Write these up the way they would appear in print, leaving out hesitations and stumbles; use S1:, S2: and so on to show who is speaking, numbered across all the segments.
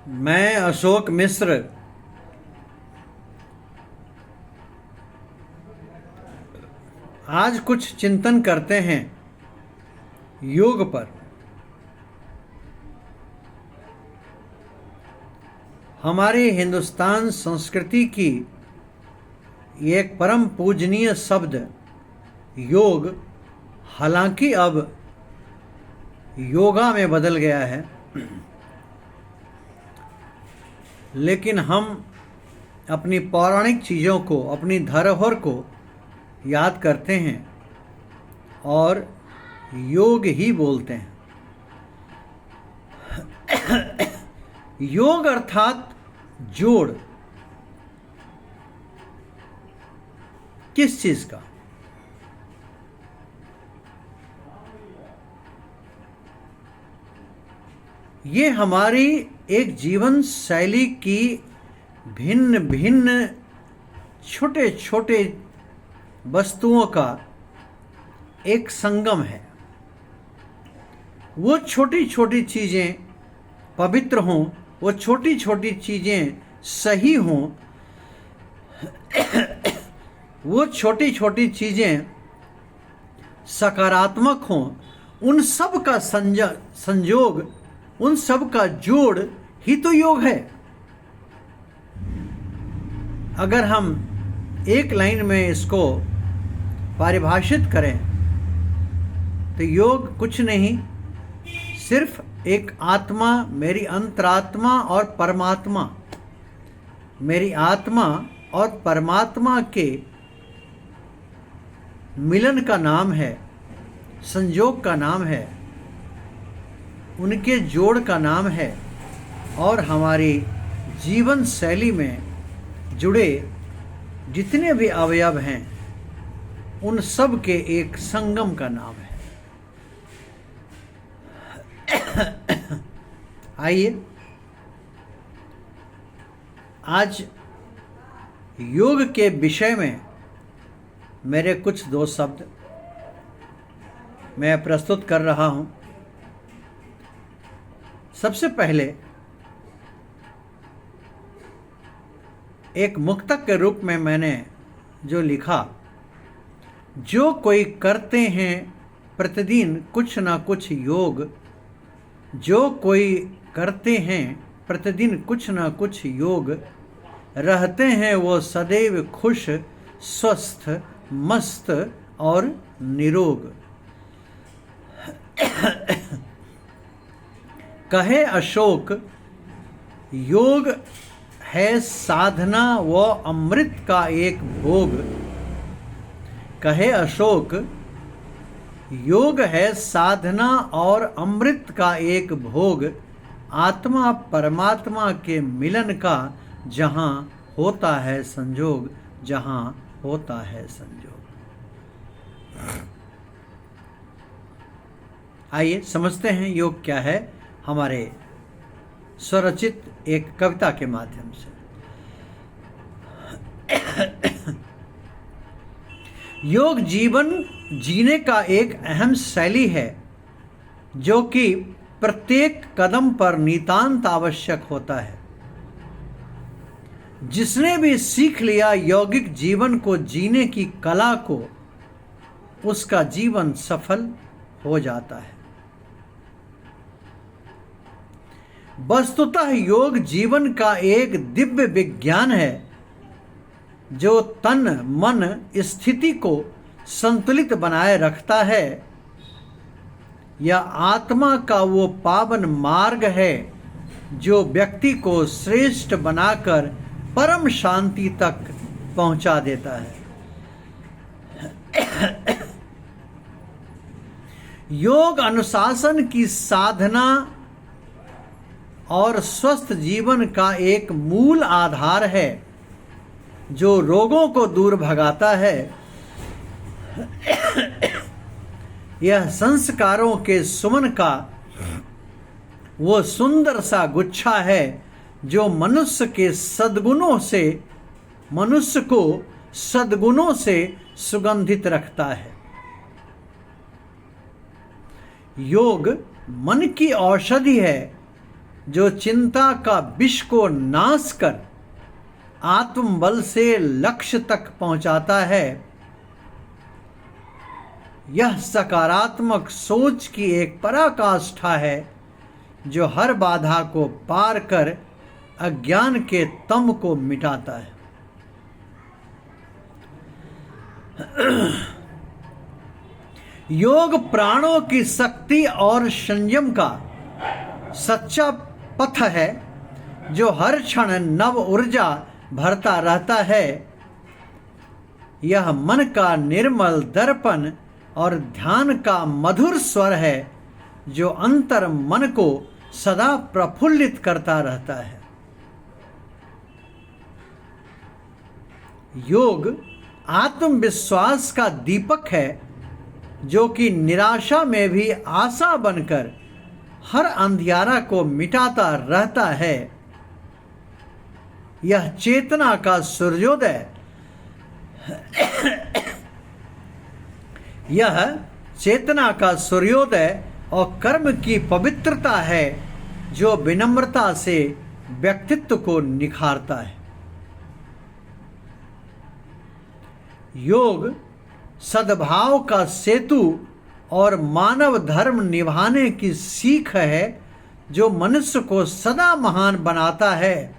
S1: मैं अशोक मिश्र आज कुछ चिंतन करते हैं योग पर। हमारी हिंदुस्तान संस्कृति की एक परम पूजनीय शब्द योग, हालांकि अब योगा में बदल गया है, लेकिन हम अपनी पौराणिक चीज़ों को, अपनी धरोहर को याद करते हैं और योग ही बोलते हैं। योग अर्थात जोड़। किस चीज का? ये हमारी एक जीवन शैली की भिन्न भिन्न छोटे छोटे वस्तुओं का एक संगम है। वो छोटी छोटी चीज़ें पवित्र हों, वो छोटी छोटी चीज़ें सही हों, वो छोटी छोटी चीज़ें सकारात्मक हों, उन सब का संयोग, उन सब का जोड़ ही तो योग है। अगर हम एक लाइन में इसको परिभाषित करें तो योग कुछ नहीं, सिर्फ एक आत्मा, मेरी अंतरात्मा और परमात्मा, मेरी आत्मा और परमात्मा के मिलन का नाम है, संयोग का नाम है, उनके जोड़ का नाम है और हमारी जीवन शैली में जुड़े जितने भी अवयव हैं उन सब के एक संगम का नाम है। आइए आज योग के विषय में मेरे कुछ दो शब्द मैं प्रस्तुत कर रहा हूं। सबसे पहले एक मुक्तक के रूप में मैंने जो लिखा, जो कोई करते हैं प्रतिदिन कुछ ना कुछ योग, जो कोई करते हैं प्रतिदिन कुछ ना कुछ योग, रहते हैं वो सदैव खुश, स्वस्थ, मस्त और निरोग। कहे अशोक, योग है साधना व अमृत का एक भोग। कहे अशोक, योग है साधना और अमृत का एक भोग, आत्मा परमात्मा के मिलन का जहाँ होता है संजोग, जहाँ होता है संजोग। आइए समझते हैं योग क्या है हमारे स्वरचित एक कविता के माध्यम से। योग जीवन जीने का एक अहम शैली है जो कि प्रत्येक कदम पर नितांत आवश्यक होता है। जिसने भी सीख लिया यौगिक जीवन को जीने की कला को, उसका जीवन सफल हो जाता है। वस्तुतः योग जीवन का एक दिव्य विज्ञान है जो तन मन स्थिति को संतुलित बनाए रखता है। यह आत्मा का वो पावन मार्ग है जो व्यक्ति को श्रेष्ठ बनाकर परम शांति तक पहुंचा देता है। योग अनुशासन की साधना और स्वस्थ जीवन का एक मूल आधार है जो रोगों को दूर भगाता है। यह संस्कारों के सुमन का वो सुंदर सा गुच्छा है जो मनुष्य के सद्गुणों से, मनुष्य को सद्गुणों से सुगंधित रखता है। योग मन की औषधि है जो चिंता का विष को नाश कर आत्मबल से लक्ष्य तक पहुंचाता है, यह सकारात्मक सोच की एक पराकाष्ठा है जो हर बाधा को पार कर अज्ञान के तम को मिटाता है। योग प्राणों की शक्ति और संयम का सच्चा पथ है जो हर क्षण नव ऊर्जा भरता रहता है। यह मन का निर्मल दर्पण और ध्यान का मधुर स्वर है जो अंतर मन को सदा प्रफुल्लित करता रहता है। योग आत्मविश्वास का दीपक है जो कि निराशा में भी आशा बनकर हर अंधियारा को मिटाता रहता है। यह चेतना का सूर्योदय और कर्म की पवित्रता है जो विनम्रता से व्यक्तित्व को निखारता है। योग सद्भाव का सेतु और मानव धर्म निभाने की सीख है जो मनुष्य को सदा महान बनाता है।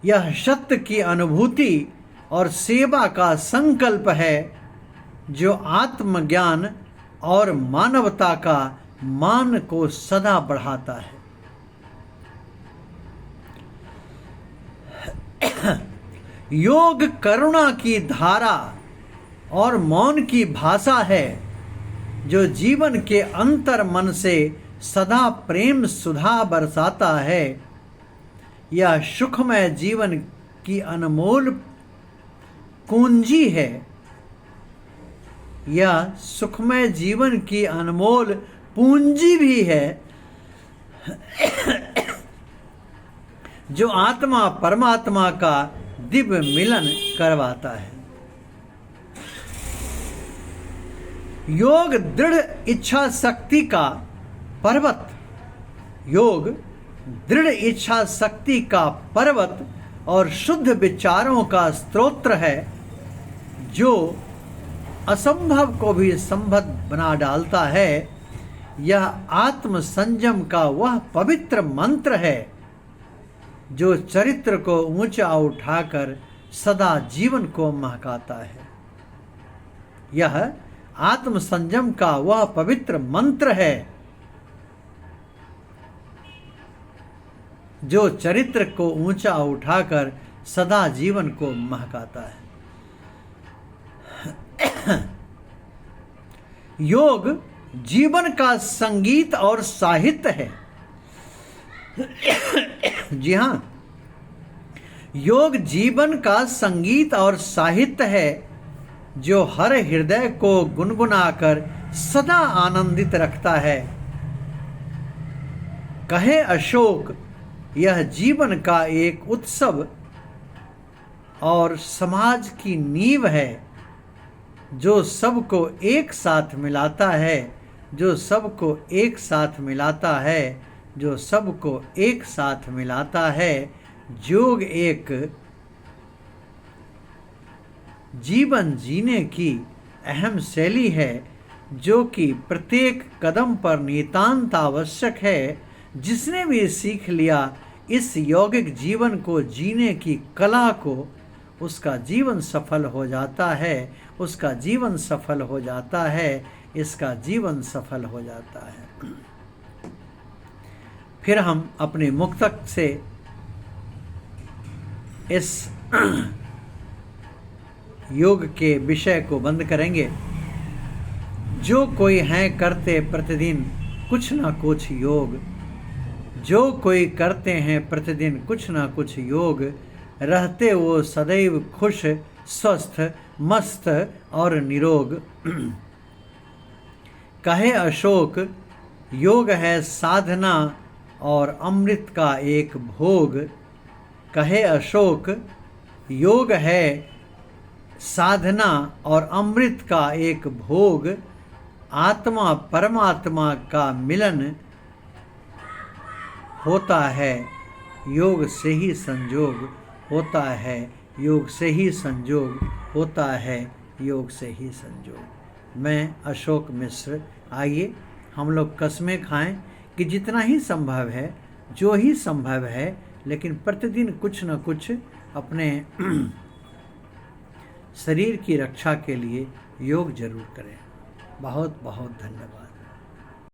S1: यह सत्य की अनुभूति और सेवा का संकल्प है जो आत्मज्ञान और मानवता का मान को सदा बढ़ाता है। योग करुणा की धारा और मौन की भाषा है जो जीवन के अंतर मन से सदा प्रेम सुधा बरसाता है। यह सुखमय जीवन की अनमोल कुंजी है। यह सुखमय जीवन की अनमोल पूंजी भी है जो आत्मा परमात्मा का दिव्य मिलन करवाता है। योग दृढ़ इच्छा शक्ति का पर्वत और शुद्ध विचारों का स्तोत्र है जो असंभव को भी संभव बना डालता है। यह आत्म संयम का वह पवित्र मंत्र है जो चरित्र को ऊंचा उठाकर सदा जीवन को महकाता है। यह आत्म संयम का वह पवित्र मंत्र है जो चरित्र को ऊंचा उठाकर सदा जीवन को महकाता है। योग जीवन का संगीत और साहित्य है। जी हाँ, योग जीवन का संगीत और साहित्य है जो हर हृदय को गुनगुनाकर सदा आनंदित रखता है। कहे अशोक, यह जीवन का एक उत्सव और समाज की नींव है जो सबको एक साथ मिलाता है, जो सबको एक साथ मिलाता है, जो सबको एक साथ मिलाता है। योग एक जीवन जीने की अहम शैली है जो कि प्रत्येक कदम पर नितांत आवश्यक है। जिसने भी सीख लिया इस यौगिक जीवन को जीने की कला को, उसका जीवन सफल हो जाता है, उसका जीवन सफल हो जाता है, इसका जीवन सफल हो जाता है। फिर हम अपने मुक्तक से इस योग के विषय को बंद करेंगे। जो कोई हैं करते प्रतिदिन कुछ ना कुछ योग, जो कोई करते हैं प्रतिदिन कुछ ना कुछ योग, रहते वो सदैव खुश स्वस्थ मस्त और निरोग। कहे अशोक, योग है साधना और अमृत का एक भोग। कहे अशोक, योग है साधना और अमृत का एक भोग। आत्मा परमात्मा का मिलन होता है, योग से ही संजोग होता है, योग से ही संजोग होता है, योग से ही संजोग। मैं अशोक मिश्र। आइए हम लोग कस्में खाएं कि जितना ही संभव है, जो ही संभव है, लेकिन प्रतिदिन कुछ न कुछ अपने शरीर की रक्षा के लिए योग जरूर करें। बहुत बहुत धन्यवाद।